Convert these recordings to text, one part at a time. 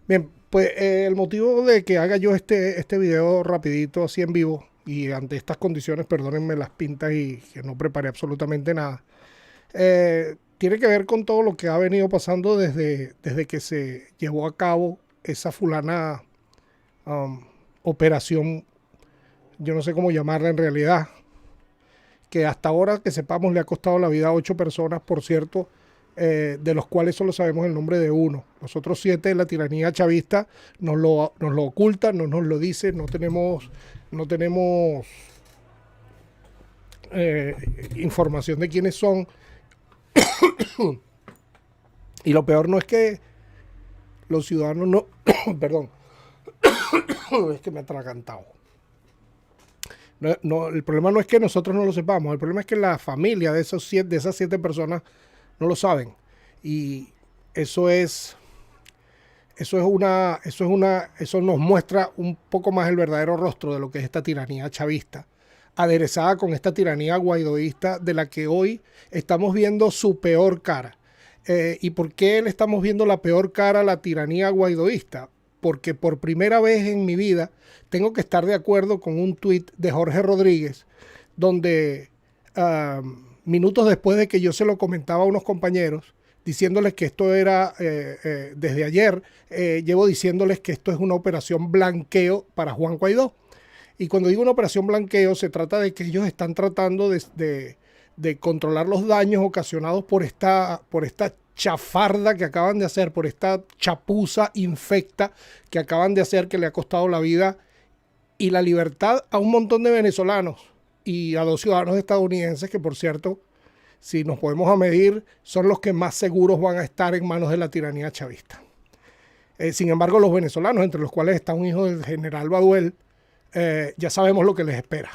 Bien, pues el motivo de que haga yo este video rapidito, así en vivo, y ante estas condiciones, perdónenme las pintas y que no preparé absolutamente nada, tiene que ver con todo lo que ha venido pasando desde que se llevó a cabo esa fulana um, operación, yo no sé cómo llamarla en realidad, que hasta ahora que sepamos le ha costado la vida a 8 personas, por cierto, de los cuales solo sabemos el nombre de uno. Los otros 7, la tiranía chavista nos lo oculta, no nos lo dice, no tenemos información de quiénes son. Y lo peor no es que los ciudadanos no, perdón, es que me ha atragantado. No, el problema no es que nosotros no lo sepamos, el problema es que la familia de esas 7 personas no lo saben. Y eso es, eso nos muestra un poco más el verdadero rostro de lo que es esta tiranía chavista, aderezada con esta tiranía guaidoísta de la que hoy estamos viendo su peor cara. ¿Y por qué le estamos viendo la peor cara a la tiranía guaidoísta? Porque por primera vez en mi vida tengo que estar de acuerdo con un tuit de Jorge Rodríguez, donde minutos después de que yo se lo comentaba a unos compañeros, diciéndoles que esto era, desde ayer, llevo diciéndoles que esto es una operación blanqueo para Juan Guaidó. Y cuando digo una operación blanqueo, se trata de que ellos están tratando de controlar los daños ocasionados por esta chafarda que acaban de hacer, por esta chapuza infecta que acaban de hacer, que le ha costado la vida y la libertad a un montón de venezolanos y a 2 ciudadanos estadounidenses que, por cierto, si nos podemos a medir, son los que más seguros van a estar en manos de la tiranía chavista. Sin embargo, los venezolanos, entre los cuales está un hijo del general Baduel, ya sabemos lo que les espera.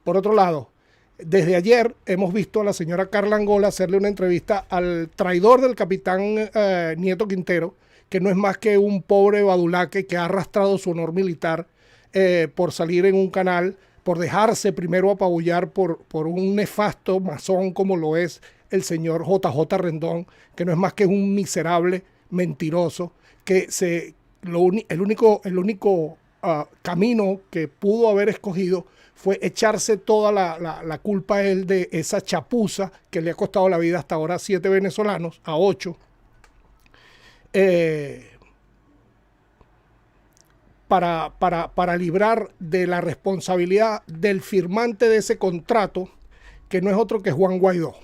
Por otro lado, desde ayer hemos visto a la señora Carla Angola hacerle una entrevista al traidor del capitán Nieto Quintero, que no es más que un pobre badulaque que ha arrastrado su honor militar por salir en un canal, por dejarse primero apabullar por un nefasto masón como lo es el señor JJ Rendón, que no es más que un miserable mentiroso, que el único camino que pudo haber escogido fue echarse toda la culpa a él de esa chapuza que le ha costado la vida hasta ahora a 7 venezolanos, a 8, eh, para librar de la responsabilidad del firmante de ese contrato, que no es otro que Juan Guaidó.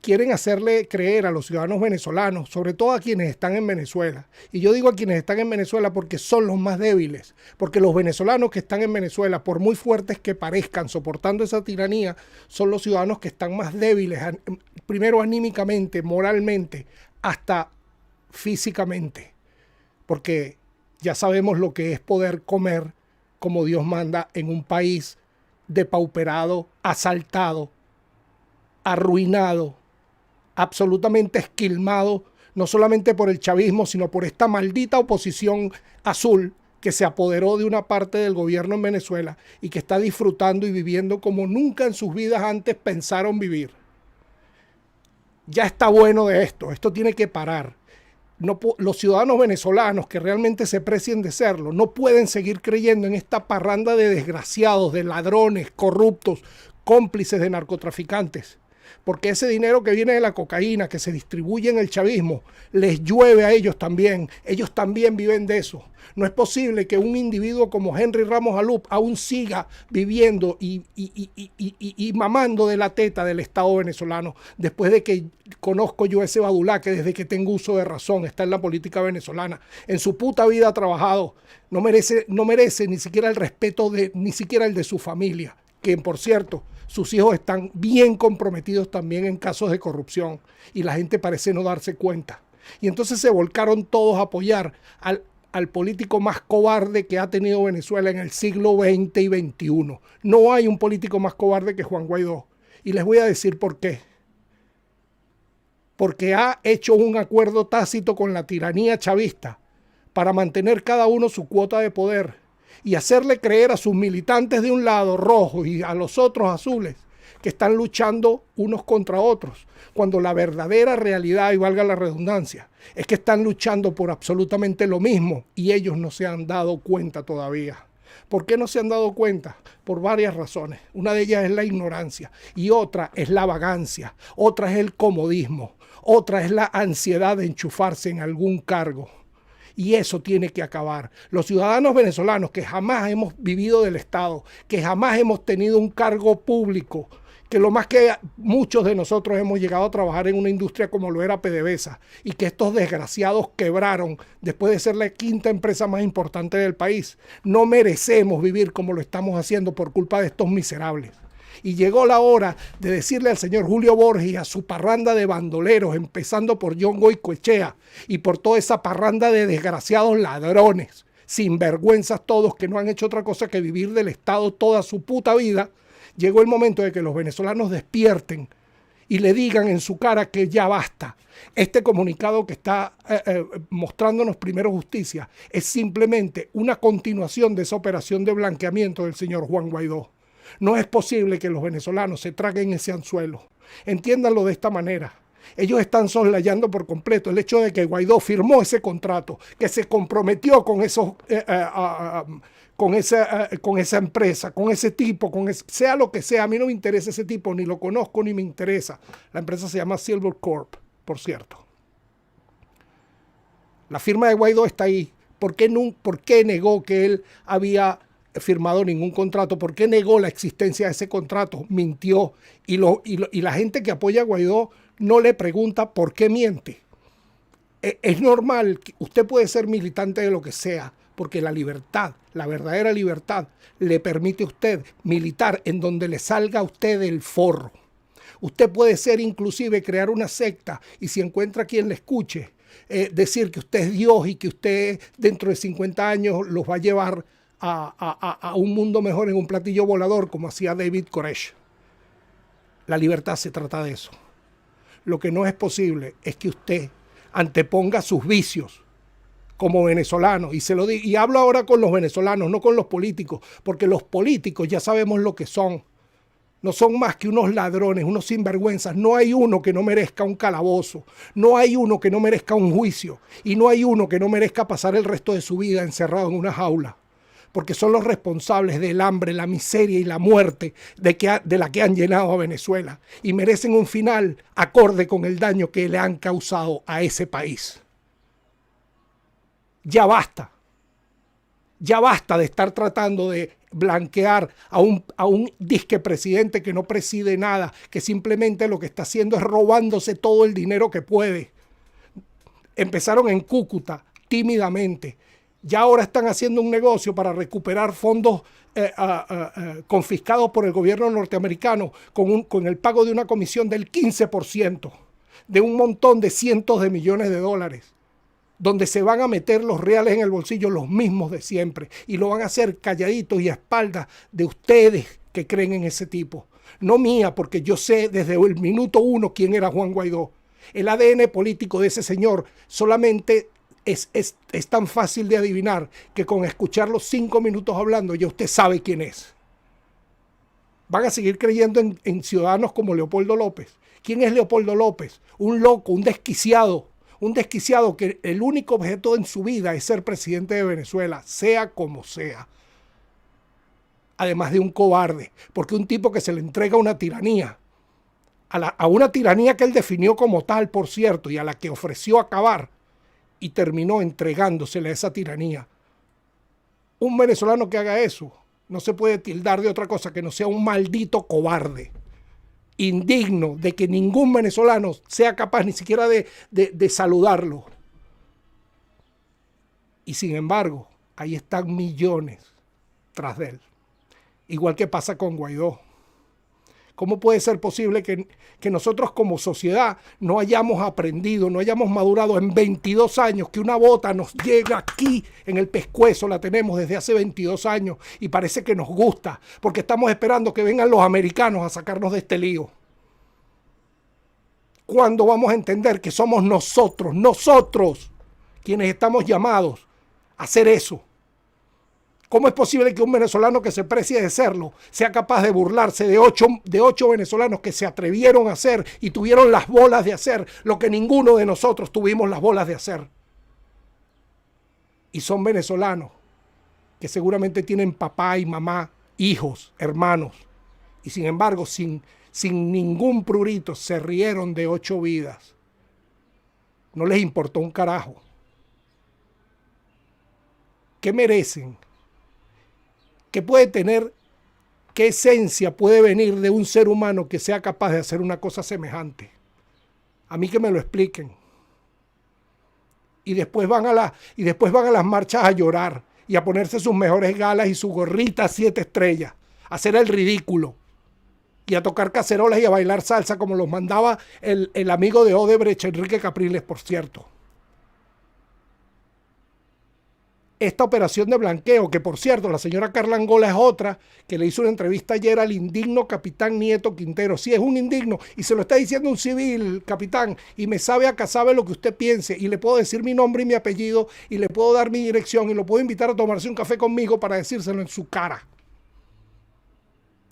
Quieren hacerle creer a los ciudadanos venezolanos, sobre todo a quienes están en Venezuela. Y yo digo a quienes están en Venezuela porque son los más débiles, porque los venezolanos que están en Venezuela, por muy fuertes que parezcan soportando esa tiranía, son los ciudadanos que están más débiles, primero anímicamente, moralmente, hasta físicamente. Porque ya sabemos lo que es poder comer como Dios manda en un país depauperado, asaltado, arruinado, absolutamente esquilmado, no solamente por el chavismo, sino por esta maldita oposición azul que se apoderó de una parte del gobierno en Venezuela y que está disfrutando y viviendo como nunca en sus vidas antes pensaron vivir. Ya está bueno de esto tiene que parar. No, los ciudadanos venezolanos que realmente se precien de serlo no pueden seguir creyendo en esta parranda de desgraciados, de ladrones, corruptos, cómplices de narcotraficantes. Porque ese dinero que viene de la cocaína, que se distribuye en el chavismo, les llueve a ellos también viven de eso. No es posible que un individuo como Henry Ramos Alup aún siga viviendo y mamando de la teta del Estado venezolano, después de que conozco yo ese badulaque, desde que tengo uso de razón, está en la política venezolana, en su puta vida ha trabajado, no merece ni siquiera el respeto ni siquiera el de su familia, que por cierto, sus hijos están bien comprometidos también en casos de corrupción y la gente parece no darse cuenta. Y entonces se volcaron todos a apoyar al político más cobarde que ha tenido Venezuela en el siglo XX y XXI. No hay un político más cobarde que Juan Guaidó. Y les voy a decir por qué. Porque ha hecho un acuerdo tácito con la tiranía chavista para mantener cada uno su cuota de poder y hacerle creer a sus militantes de un lado, rojos, y a los otros azules, que están luchando unos contra otros, cuando la verdadera realidad, y valga la redundancia, es que están luchando por absolutamente lo mismo y ellos no se han dado cuenta todavía. ¿Por qué no se han dado cuenta? Por varias razones. Una de ellas es la ignorancia y otra es la vagancia, otra es el comodismo, otra es la ansiedad de enchufarse en algún cargo. Y eso tiene que acabar. Los ciudadanos venezolanos que jamás hemos vivido del Estado, que jamás hemos tenido un cargo público, que lo más que muchos de nosotros hemos llegado a trabajar en una industria como lo era PDVSA, y que estos desgraciados quebraron después de ser la quinta empresa más importante del país, no merecemos vivir como lo estamos haciendo por culpa de estos miserables. Y llegó la hora de decirle al señor Julio Borges y a su parranda de bandoleros, empezando por John Goicoechea y por toda esa parranda de desgraciados ladrones, sinvergüenzas todos que no han hecho otra cosa que vivir del Estado toda su puta vida. Llegó el momento de que los venezolanos despierten y le digan en su cara que ya basta. Este comunicado que está mostrándonos Primero Justicia es simplemente una continuación de esa operación de blanqueamiento del señor Juan Guaidó. No es posible que los venezolanos se traguen ese anzuelo. Entiéndanlo de esta manera. Ellos están soslayando por completo el hecho de que Guaidó firmó ese contrato, que se comprometió con esos, con esa empresa, con ese tipo, sea lo que sea. A mí no me interesa ese tipo, ni lo conozco ni me interesa. La empresa se llama Silver Corp, por cierto. La firma de Guaidó está ahí. ¿Por qué negó que él había firmado ningún contrato? ¿Por qué negó la existencia de ese contrato? Mintió. Y la gente que apoya a Guaidó no le pregunta por qué miente. Es normal, usted puede ser militante de lo que sea, porque la libertad, la verdadera libertad, le permite a usted militar en donde le salga a usted el forro. Usted puede ser inclusive crear una secta y si encuentra quien le escuche, decir que usted es Dios y que usted dentro de 50 años los va a llevar a un mundo mejor en un platillo volador, como hacía David Koresh. La libertad se trata de eso. Lo que no es posible es que usted anteponga sus vicios como venezolano, y hablo ahora con los venezolanos, no con los políticos, porque los políticos ya sabemos lo que son. No son más que unos ladrones, unos sinvergüenzas. No hay uno que no merezca un calabozo, no hay uno que no merezca un juicio, y no hay uno que no merezca pasar el resto de su vida encerrado en una jaula, porque son los responsables del hambre, la miseria y la muerte de la que han llenado a Venezuela, y merecen un final acorde con el daño que le han causado a ese país. Ya basta. Ya basta de estar tratando de blanquear a un disque presidente que no preside nada, que simplemente lo que está haciendo es robándose todo el dinero que puede. Empezaron en Cúcuta, tímidamente. Ya ahora están haciendo un negocio para recuperar fondos confiscados por el gobierno norteamericano con el pago de una comisión del 15% de un montón de cientos de millones de dólares, donde se van a meter los reales en el bolsillo los mismos de siempre y lo van a hacer calladitos y a espaldas de ustedes que creen en ese tipo. No mía, porque yo sé desde el minuto uno quién era Juan Guaidó. El ADN político de ese señor solamente es tan fácil de adivinar que con escucharlo 5 minutos hablando ya usted sabe quién es. Van a seguir creyendo en ciudadanos como Leopoldo López. ¿Quién es Leopoldo López? Un loco, un desquiciado que el único objeto en su vida es ser presidente de Venezuela, sea como sea. Además de un cobarde, porque un tipo que se le entrega una tiranía, a una tiranía que él definió como tal, por cierto, y a la que ofreció acabar, y terminó entregándosele a esa tiranía. Un venezolano que haga eso no se puede tildar de otra cosa que no sea un maldito cobarde, indigno de que ningún venezolano sea capaz ni siquiera de saludarlo. Y sin embargo, ahí están millones tras de él. Igual que pasa con Guaidó. ¿Cómo puede ser posible que nosotros como sociedad no hayamos aprendido, no hayamos madurado en 22 años, que una bota nos llega aquí en el pescuezo, la tenemos desde hace 22 años y parece que nos gusta, porque estamos esperando que vengan los americanos a sacarnos de este lío? ¿Cuándo vamos a entender que somos nosotros, quienes estamos llamados a hacer eso? ¿Cómo es posible que un venezolano que se precie de serlo sea capaz de burlarse de ocho venezolanos que se atrevieron a hacer y tuvieron las bolas de hacer lo que ninguno de nosotros tuvimos las bolas de hacer? Y son venezolanos que seguramente tienen papá y mamá, hijos, hermanos, y sin embargo, sin ningún prurito, se rieron de 8 vidas. No les importó un carajo. ¿Qué merecen? ¿Qué puede tener, qué esencia puede venir de un ser humano que sea capaz de hacer una cosa semejante? A mí que me lo expliquen. Y después van a las marchas a llorar y a ponerse sus mejores galas y su gorrita 7 estrellas, a hacer el ridículo y a tocar cacerolas y a bailar salsa como los mandaba el amigo de Odebrecht, Enrique Capriles, por cierto. Esta operación de blanqueo, que por cierto la señora Carla Angola es otra, que le hizo una entrevista ayer al indigno capitán Nieto Quintero. Sí, es un indigno y se lo está diciendo un civil, capitán, y me sabe acá, sabe lo que usted piense, y le puedo decir mi nombre y mi apellido, y le puedo dar mi dirección, y lo puedo invitar a tomarse un café conmigo para decírselo en su cara.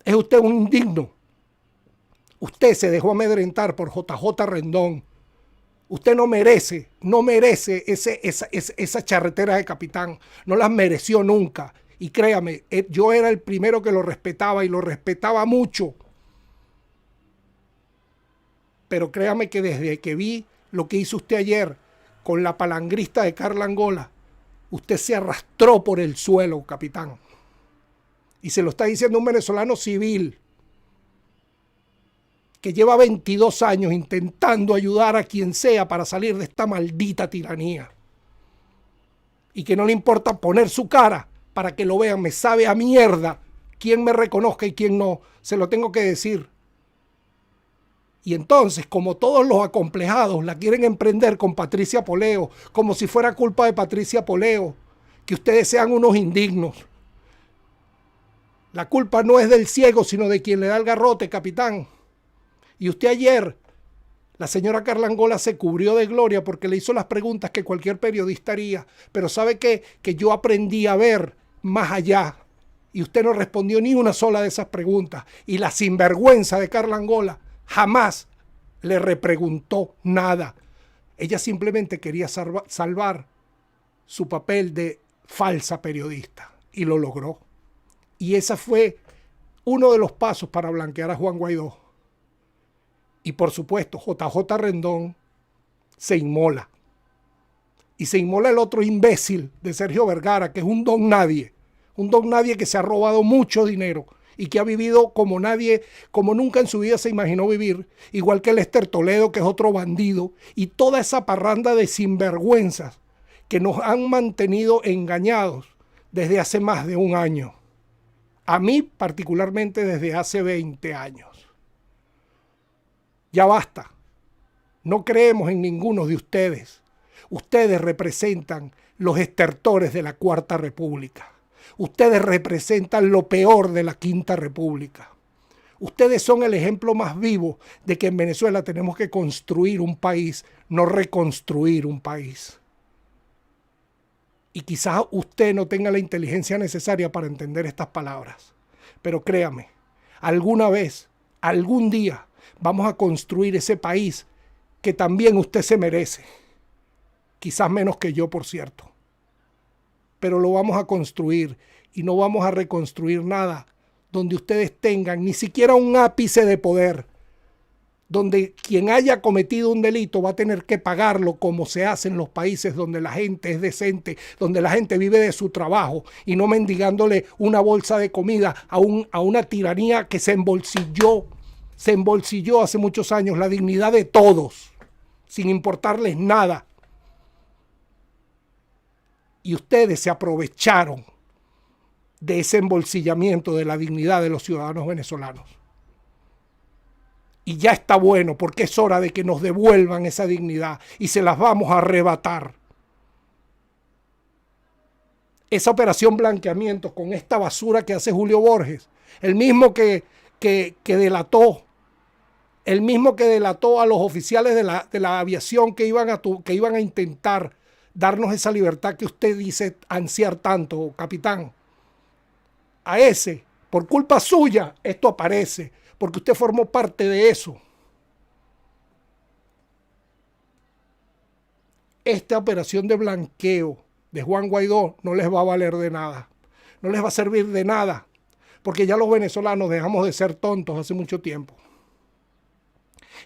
Es usted un indigno. Usted se dejó amedrentar por JJ Rendón. Usted no merece esa charretera de capitán. No las mereció nunca. Y créame, yo era el primero que lo respetaba y lo respetaba mucho. Pero créame que desde que vi lo que hizo usted ayer con la palangrista de Carla Angola, usted se arrastró por el suelo, capitán. Y se lo está diciendo un venezolano civil que lleva 22 años intentando ayudar a quien sea para salir de esta maldita tiranía. Y que no le importa poner su cara para que lo vean. Me sabe a mierda quién me reconozca y quién no. Se lo tengo que decir. Y entonces, como todos los acomplejados la quieren emprender con Patricia Poleo, como si fuera culpa de Patricia Poleo, que ustedes sean unos indignos. La culpa no es del ciego, sino de quien le da el garrote, capitán. Y usted ayer, la señora Carla Angola se cubrió de gloria porque le hizo las preguntas que cualquier periodista haría. Pero ¿sabe qué? Que yo aprendí a ver más allá. Y usted no respondió ni una sola de esas preguntas. Y la sinvergüenza de Carla Angola jamás le repreguntó nada. Ella simplemente quería salvar su papel de falsa periodista. Y lo logró. Y ese fue uno de los pasos para blanquear a Juan Guaidó. Y por supuesto, JJ Rendón se inmola. Y se inmola el otro imbécil de Sergio Vergara, que es un don nadie. Un don nadie que se ha robado mucho dinero y que ha vivido como nadie, como nunca en su vida se imaginó vivir. Igual que Lester Toledo, que es otro bandido. Y toda esa parranda de sinvergüenzas que nos han mantenido engañados desde hace más de un año. A mí particularmente desde hace 20 años. Ya basta. No creemos en ninguno de ustedes. Ustedes representan los estertores de la Cuarta República. Ustedes representan lo peor de la Quinta República. Ustedes son el ejemplo más vivo de que en Venezuela tenemos que construir un país, no reconstruir un país. Y quizás usted no tenga la inteligencia necesaria para entender estas palabras. Pero créame, alguna vez, algún día, vamos a construir ese país que también usted se merece. Quizás menos que yo, por cierto. Pero lo vamos a construir y no vamos a reconstruir nada donde ustedes tengan ni siquiera un ápice de poder. Donde quien haya cometido un delito va a tener que pagarlo como se hace en los países donde la gente es decente, donde la gente vive de su trabajo y no mendigándole una bolsa de comida a una tiranía que se embolsilló hace muchos años la dignidad de todos, sin importarles nada. Y ustedes se aprovecharon de ese embolsillamiento de la dignidad de los ciudadanos venezolanos. Y ya está bueno, porque es hora de que nos devuelvan esa dignidad y se las vamos a arrebatar. Esa operación blanqueamiento con esta basura que hace Julio Borges, el mismo que delató a los oficiales de la aviación que iban a intentar darnos esa libertad que usted dice ansiar tanto, capitán. a ese, por culpa suya, esto aparece, porque usted formó parte de eso. Esta operación de blanqueo de Juan Guaidó no les va a valer de nada, no les va a servir de nada, porque ya los venezolanos dejamos de ser tontos hace mucho tiempo.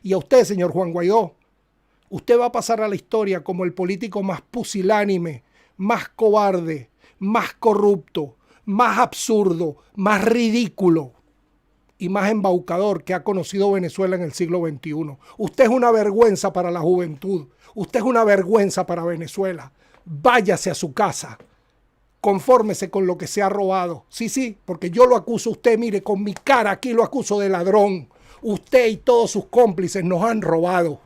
Y a usted, señor Juan Guaidó, usted va a pasar a la historia como el político más pusilánime, más cobarde, más corrupto, más absurdo, más ridículo y más embaucador que ha conocido Venezuela en el siglo XXI. Usted es una vergüenza para la juventud. Usted es una vergüenza para Venezuela. Váyase a su casa. Confórmese con lo que se ha robado. Sí, porque yo lo acuso a usted, mire, con mi cara aquí lo acuso de ladrón. Usted y todos sus cómplices nos han robado.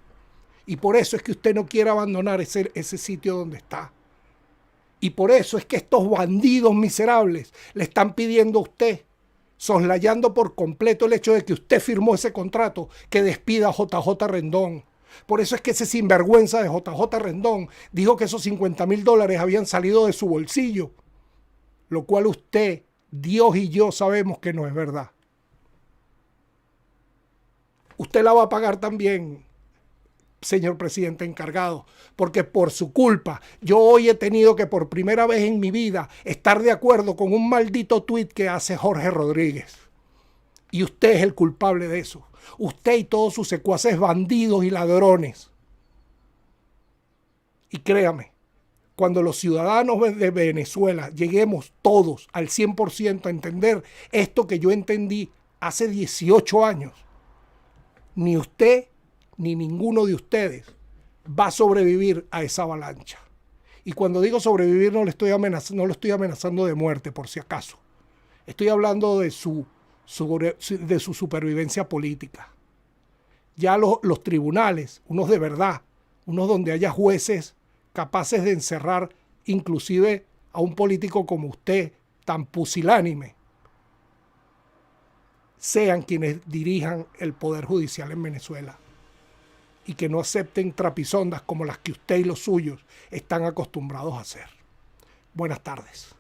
Y por eso es que usted no quiere abandonar ese sitio donde está. Y por eso es que estos bandidos miserables le están pidiendo a usted, soslayando por completo el hecho de que usted firmó ese contrato, que despida a JJ Rendón. Por eso es que ese sinvergüenza de JJ Rendón dijo que esos $50.000 habían salido de su bolsillo, lo cual usted, Dios y yo sabemos que no es verdad. Usted la va a pagar también, señor presidente encargado, porque por su culpa yo hoy he tenido que por primera vez en mi vida estar de acuerdo con un maldito tuit que hace Jorge Rodríguez. Y usted es el culpable de eso. Usted y todos sus secuaces bandidos y ladrones. Y créame, cuando los ciudadanos de Venezuela lleguemos todos al 100% a entender esto que yo entendí hace 18 años, ni usted ni ninguno de ustedes va a sobrevivir a esa avalancha. Y cuando digo sobrevivir no lo estoy amenazando de muerte, por si acaso. Estoy hablando de su supervivencia política. Ya los tribunales, unos de verdad, unos donde haya jueces capaces de encerrar inclusive a un político como usted, tan pusilánime, sean quienes dirijan el Poder Judicial en Venezuela y que no acepten trapisondas como las que usted y los suyos están acostumbrados a hacer. Buenas tardes.